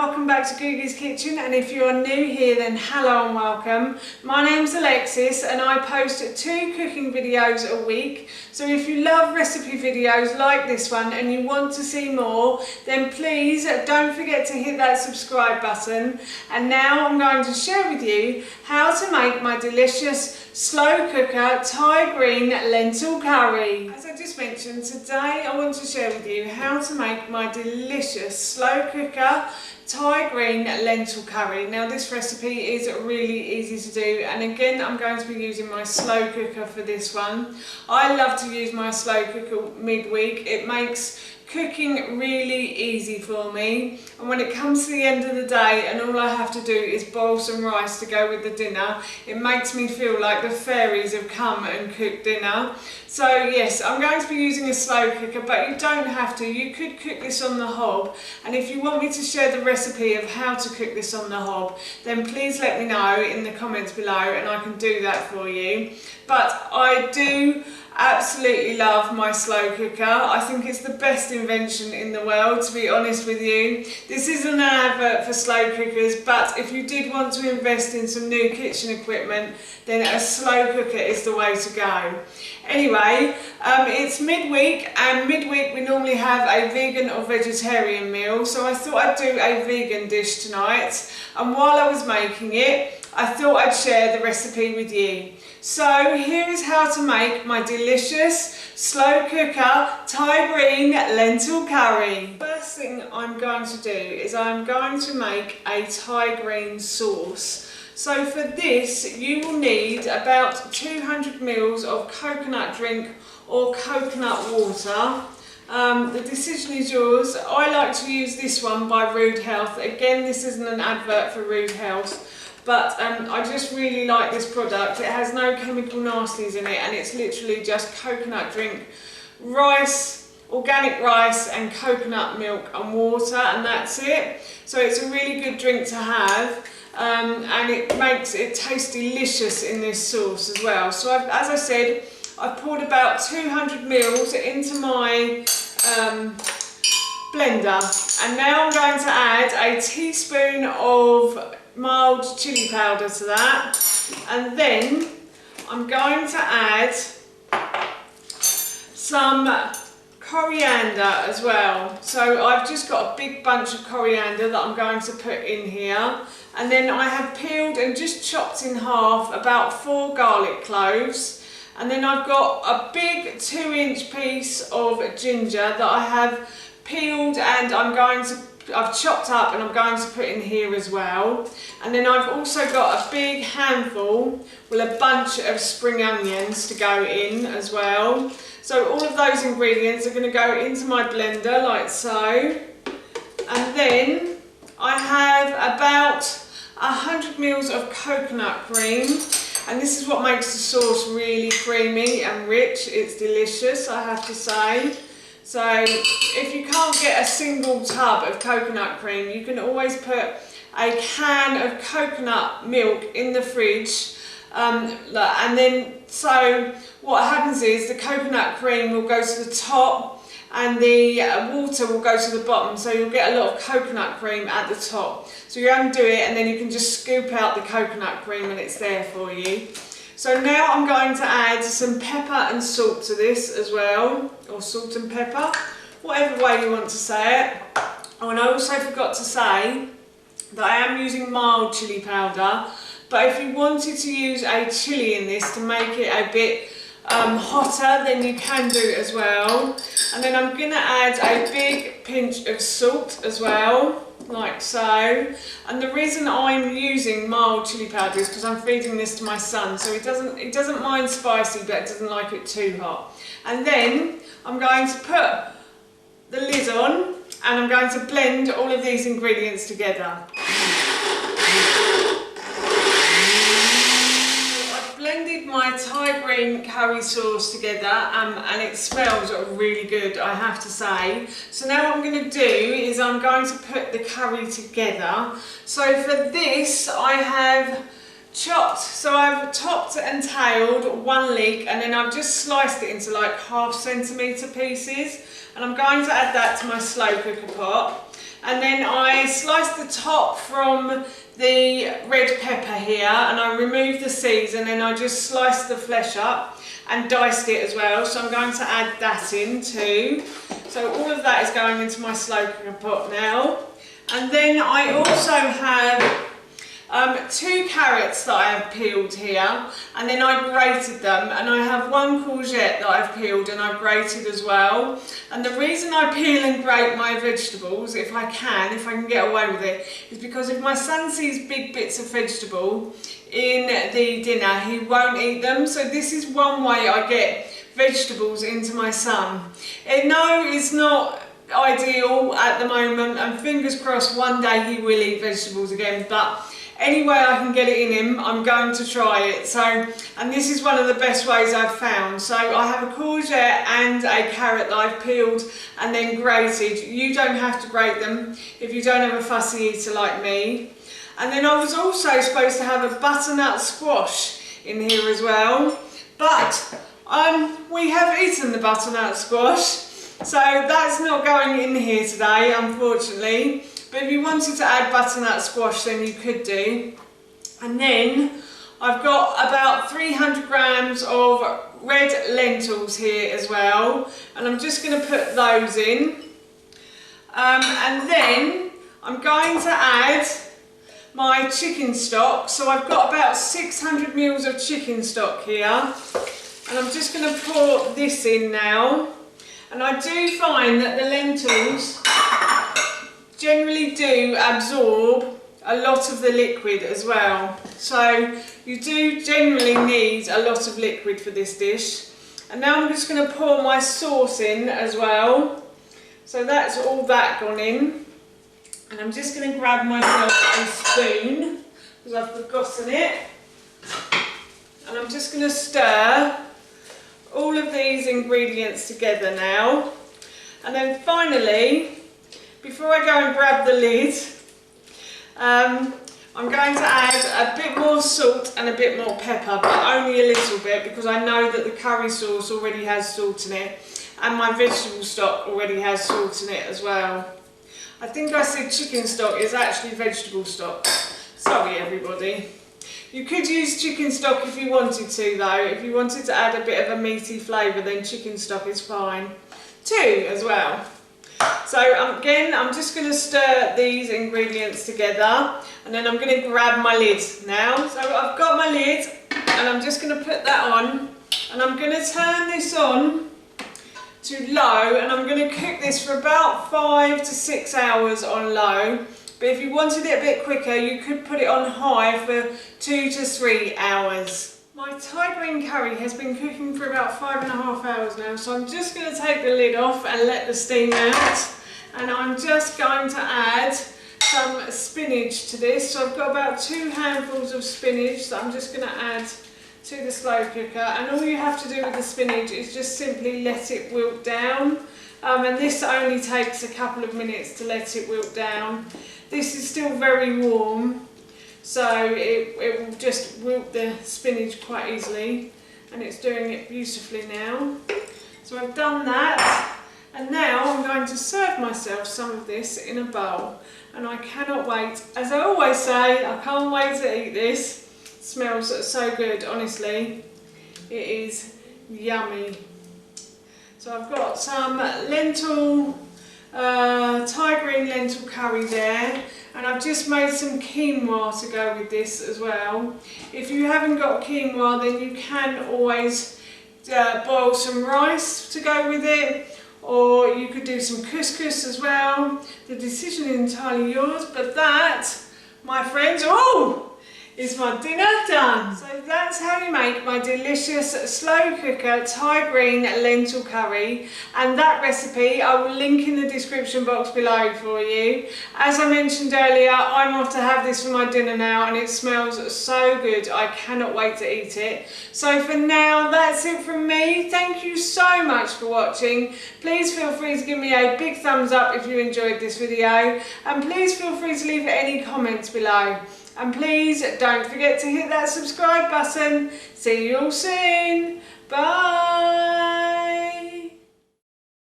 welcome back to Googie's Kitchen, and if you are new here then hello and welcome. My name's Alexis and I post 2 cooking videos a week, so if you love recipe videos like this one and you want to see more, then please don't forget to hit that subscribe button. And now I'm going to share with you how to make my delicious slow cooker Thai green lentil curry. As I just mentioned, today I want to share with you how to make my delicious slow cooker Thai green lentil curry. Now this recipe is really easy to do, and again I'm going to be using my slow cooker for this one. I love to use my slow cooker midweek. It makes cooking really easy for me, and when it comes to the end of the day and all I have to do is boil some rice to go with the dinner, it makes me feel like the fairies have come and cooked dinner. So yes, I'm going to be using a slow cooker, but you don't have to. You could cook this on the hob, and if you want me to share the recipe of how to cook this on the hob, then please let me know in the comments below and I can do that for you. But I do absolutely love my slow cooker. I think it's the best invention in the world, to be honest with you. This isn't an advert for slow cookers, but if you did want to invest in some new kitchen equipment, then a slow cooker is the way to go. Anyway, it's midweek, and midweek we normally have a vegan or vegetarian meal, so I thought I'd do a vegan dish tonight, and while I was making it, I thought I'd share the recipe with you. So here is how to make my delicious slow cooker Thai green lentil curry. First thing I'm going to do is I'm going to make a Thai green sauce. So for this you will need about 200 ml of coconut drink or coconut water. The decision is yours. I like to use this one by Rude Health. Again, this isn't an advert for Rude Health, but I just really like this product. It has no chemical nasties in it, and it's literally just coconut drink, rice, organic rice and coconut milk and water, and that's it. So it's a really good drink to have, and it makes it taste delicious in this sauce as well. So as I said, I've poured about 200 ml into my blender, and now I'm going to add a teaspoon of mild chili powder to that, and then I'm going to add some coriander as well. So I've just got a big bunch of coriander that I'm going to put in here, and then I have peeled and just chopped in half about 4 garlic cloves, and then I've got a big 2-inch piece of ginger that I have peeled and I've chopped up and I'm going to put in here as well. And then I've also got a big handful with a bunch of spring onions to go in as well. So all of those ingredients are going to go into my blender like so. And then I have about 100 ml of coconut cream, and this is what makes the sauce really creamy and rich. It's delicious, I have to say. So if you can't get a single tub of coconut cream, you can always put a can of coconut milk in the fridge, and then so what happens is the coconut cream will go to the top and the water will go to the bottom, so you'll get a lot of coconut cream at the top. So you undo it and then you can just scoop out the coconut cream and it's there for you. So now I'm going to add some pepper and salt to this as well, or salt and pepper, whatever way you want to say it. Oh, and I also forgot to say that I am using mild chili powder, but if you wanted to use a chili in this to make it a bit hotter, then you can do it as well. And then I'm going to add a big pinch of salt as well, like so. And the reason I'm using mild chili powder is because I'm feeding this to my son, so he doesn't mind spicy, but it doesn't like it too hot. And then I'm going to put the lid on and I'm going to blend all of these ingredients together. Blended my Thai green curry sauce together, and it smells really good, I have to say. So now what I'm going to do is I'm going to put the curry together. So for this I have chopped, so I've topped and tailed 1 leek, and then I've just sliced it into like 1/2 centimetre pieces, and I'm going to add that to my slow cooker pot. and then I sliced the top from the red pepper here, and I removed the seeds, and then I just sliced the flesh up and diced it as well. So I'm going to add that in too. So all of that is going into my slow cooker pot now. And then I also have 2 carrots that I have peeled here, and then I grated them, and I have 1 courgette that I've peeled and I've grated as well. And the reason I peel and grate my vegetables, if I can get away with it, is because if my son sees big bits of vegetable in the dinner, he won't eat them. So this is one way I get vegetables into my son. No, it's not ideal at the moment, and fingers crossed one day he will eat vegetables again, but any way I can get it in him, I'm going to try it. So, and this is one of the best ways I've found. So I have a courgette and a carrot that I've peeled and then grated. You don't have to grate them if you don't have a fussy eater like me. And then I was also supposed to have a butternut squash in here as well, but we have eaten the butternut squash, so that's not going in here today, unfortunately. But if you wanted to add butternut squash, then you could do. And then I've got about 300 grams of red lentils here as well, and I'm just going to put those in. And then I'm going to add my chicken stock. So I've got about 600 mils of chicken stock here, and I'm just going to pour this in now. And I do find that the lentils generally do absorb a lot of the liquid as well, so you do generally need a lot of liquid for this dish. And now I'm just going to pour my sauce in as well. So that's all that gone in, and I'm just going to grab myself a spoon because I've forgotten it, and I'm just going to stir all of these ingredients together now. And then finally, before I go and grab the lid, I'm going to add a bit more salt and a bit more pepper, but only a little bit, because I know that the curry sauce already has salt in it, and my vegetable stock already has salt in it as well. I think I said chicken stock is actually vegetable stock. Sorry everybody. You could use chicken stock if you wanted to though. If you wanted to add a bit of a meaty flavour, then chicken stock is fine too as well. So again, I'm just going to stir these ingredients together, and then I'm going to grab my lid now. So I've got my lid, and I'm just going to put that on, and I'm going to turn this on to low, and I'm going to cook this for about 5 to 6 hours on low. But if you wanted it a bit quicker, you could put it on high for 2 to 3 hours. My Thai green curry has been cooking for about 5.5 hours now, so I'm just going to take the lid off and let the steam out. And I'm just going to add some spinach to this. So I've got about 2 handfuls of spinach that I'm just going to add to the slow cooker. And all you have to do with the spinach is just simply let it wilt down. And this only takes a couple of minutes to let it wilt down. This is still very warm, so it will just wilt the spinach quite easily, and it's doing it beautifully now. So I've done that, and now I'm going to serve myself some of this in a bowl, and I cannot wait. As I always say, I can't wait to eat this. It smells so good, honestly. It is yummy. So I've got some lentil, Thai green lentil curry there, and I've just made some quinoa to go with this as well. If you haven't got quinoa, then you can always boil some rice to go with it, or you could do some couscous as well. The decision is entirely yours, but that, my friends, is my dinner done. So that's how you make my delicious slow cooker Thai green lentil curry, and that recipe I will link in the description box below for you. As I mentioned earlier, I'm off to have this for my dinner now, and it smells so good. I cannot wait to eat it. So for now, that's it from me. Thank you so much for watching. Please feel free to give me a big thumbs up if you enjoyed this video, and please feel free to leave any comments below. And please don't forget to hit that subscribe button. See you all soon. Bye.